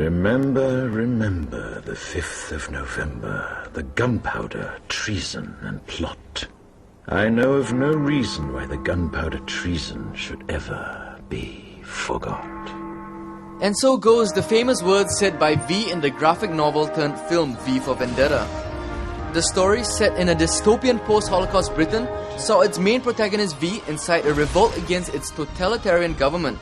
Remember, remember the 5th of November, the gunpowder, treason, and plot. I know of no reason why the gunpowder treason should ever be forgot. And so goes the famous words said by V in the graphic novel turned film V for Vendetta. The story, set in a dystopian post-Holocaust Britain, saw its main protagonist V incite a revolt against its totalitarian government.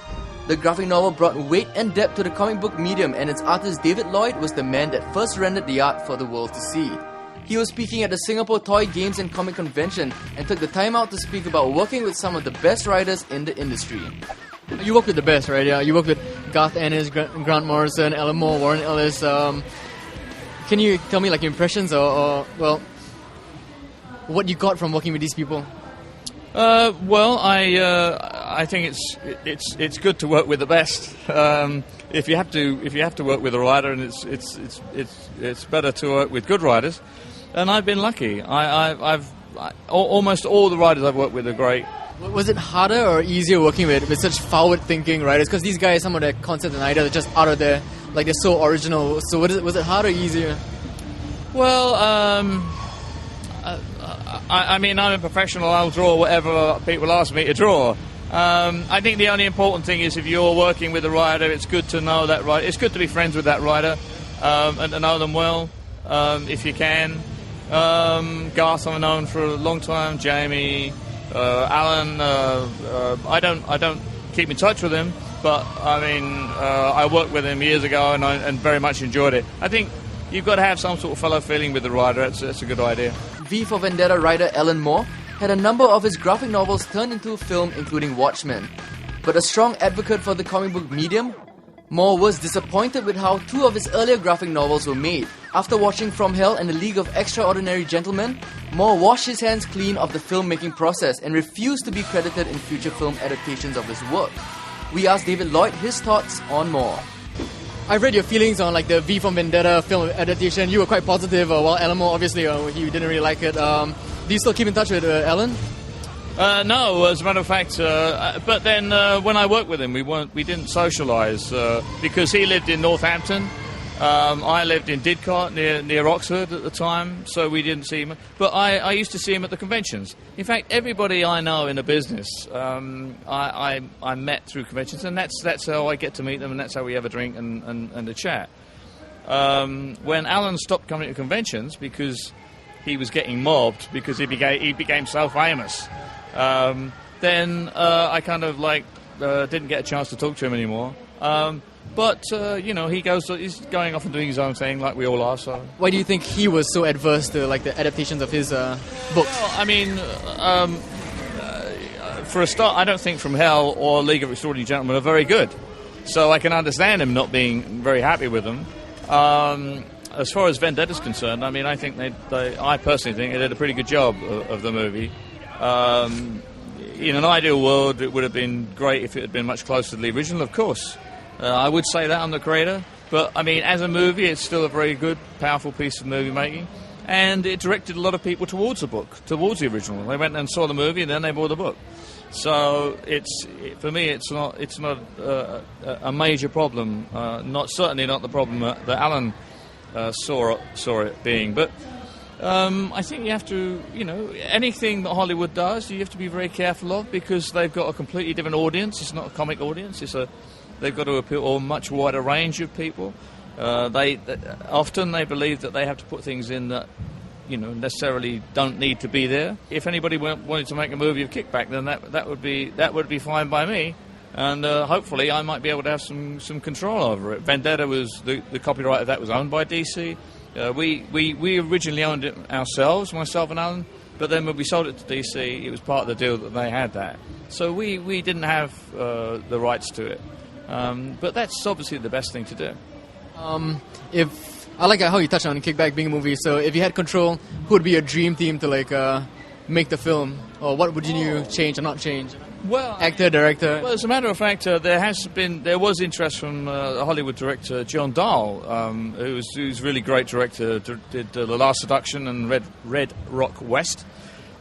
The graphic novel brought weight and depth to the comic book medium, and its artist David Lloyd was the man that first rendered the art for the world to see. He was speaking at the Singapore Toy Games and Comic Convention and took the time out to speak about working with some of the best writers in the industry. You work with the best, right? Yeah, you work with Garth Ennis, Grant Morrison, Alan Moore, Warren Ellis. Can you tell me like impressions or what you got from working with these people? Well, I think it's good to work with the best. If you have to work with a writer, and it's better to work with good writers. And I've been lucky. I've almost all the writers I've worked with are great. Was it harder or easier working with such forward-thinking writers? Because these guys, some of their concepts and ideas are just out of there, like they're so original. So was it harder or easier? Well, I mean, I'm a professional. I'll draw whatever people ask me to draw. I think the only important thing is if you're working with a writer, it's good to know that writer. It's good to be friends with that writer and to know them well, if you can. Garth, I've known for a long time. Jamie, Alan. I don't keep in touch with him, but I mean, I worked with him years ago and very much enjoyed it. I think you've got to have some sort of fellow feeling with the writer. That's a good idea. V for Vendetta writer Alan Moore had a number of his graphic novels turned into film, including Watchmen. But a strong advocate for the comic book medium, Moore was disappointed with how 2 of his earlier graphic novels were made. After watching From Hell and The League of Extraordinary Gentlemen, Moore washed his hands clean of the filmmaking process and refused to be credited in future film adaptations of his work. We asked David Lloyd his thoughts on Moore. I've read your feelings on like the V for Vendetta film adaptation. You were quite positive, while Alan Moore, obviously, he didn't really like it. Do you still keep in touch with Alan? No, as a matter of fact. But then when I worked with him, we didn't socialise because he lived in Northampton. I lived in Didcot near Oxford at the time, so we didn't see him. But I used to see him at the conventions. In fact, everybody I know in the business, I met through conventions, and that's how I get to meet them, and that's how we have a drink and a chat. When Alan stopped coming to conventions because he was getting mobbed because he became so famous, then I kind of like didn't get a chance to talk to him anymore. But, he's going off and doing his own thing like we all are, so... Why do you think he was so adverse to, like, the adaptations of his books? Well, I mean, for a start, I don't think From Hell or League of Extraordinary Gentlemen are very good. So I can understand him not being very happy with them. As far as Vendetta's concerned, I mean, I think I personally think they did a pretty good job of the movie. In an ideal world, it would have been great if it had been much closer to the original, of course. I would say that, I'm the creator. But, I mean, as a movie, it's still a very good, powerful piece of movie making. And it directed a lot of people towards the book, towards the original. They went and saw the movie, and then they bought the book. So, for me, it's not a major problem. Certainly not the problem that Alan saw it being. But I think you have to, anything that Hollywood does, you have to be very careful of, because they've got a completely different audience. It's not a comic audience. They've got to appeal to a much wider range of people. Often they believe that they have to put things in that, necessarily don't need to be there. If anybody wanted to make a movie of Kickback, then that would be fine by me. And hopefully I might be able to have some control over it. Vendetta was the copyright of that was owned by DC. We originally owned it ourselves, myself and Alan. But then when we sold it to DC, it was part of the deal that they had that. So we didn't have the rights to it. But that's obviously the best thing to do. If I like how you touched on Kickback being a movie, so if you had control, who would be your dream team to make the film, or what would you change or not change? Well, actor, director. Well, as a matter of fact, there was interest from a Hollywood director, John Dahl, who's a really great director. Did The Last Seduction and Red Rock West.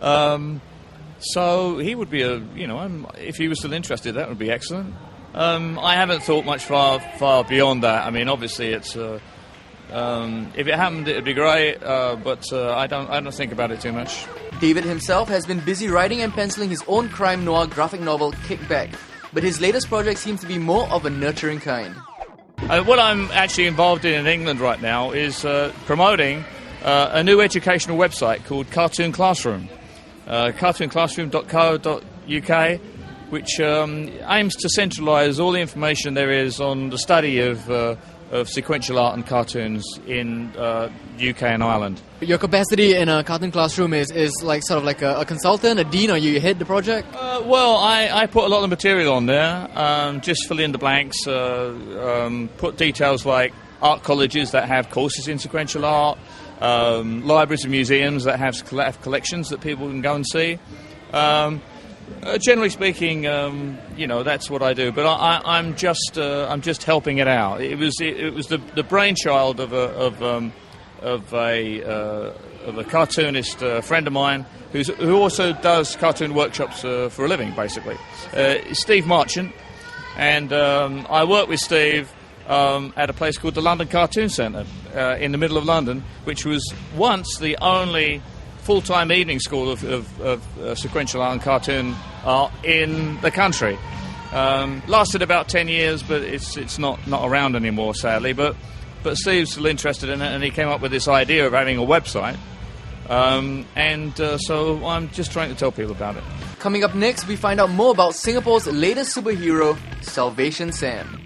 So he would be if he was still interested, that would be excellent. I haven't thought much far beyond that. I mean, obviously, it's if it happened, it'd be great, but I don't think about it too much. David himself has been busy writing and penciling his own crime noir graphic novel, Kickback, but his latest project seems to be more of a nurturing kind. What I'm actually involved in England right now is promoting a new educational website called Cartoon Classroom, cartoonclassroom.co.uk, which aims to centralise all the information there is on the study of sequential art and cartoons in UK and Ireland. Your capacity in a cartoon classroom is like sort of like a consultant, a dean, or you head the project? Well, I put a lot of material on there, just fill in the blanks, put details like art colleges that have courses in sequential art, libraries and museums that have collections that people can go and see. Generally speaking, that's what I do. But I'm just helping it out. It was the brainchild of a cartoonist friend of mine who also does cartoon workshops for a living, basically. Steve Marchant, and I work with Steve at a place called the London Cartoon Centre in the middle of London, which was once the only full-time evening school of sequential art and cartoon art in the country. Lasted about 10 years, but it's not around anymore, sadly. But Steve's still interested in it, and he came up with this idea of having a website. So I'm just trying to tell people about it. Coming up next, we find out more about Singapore's latest superhero, Salvation Sam.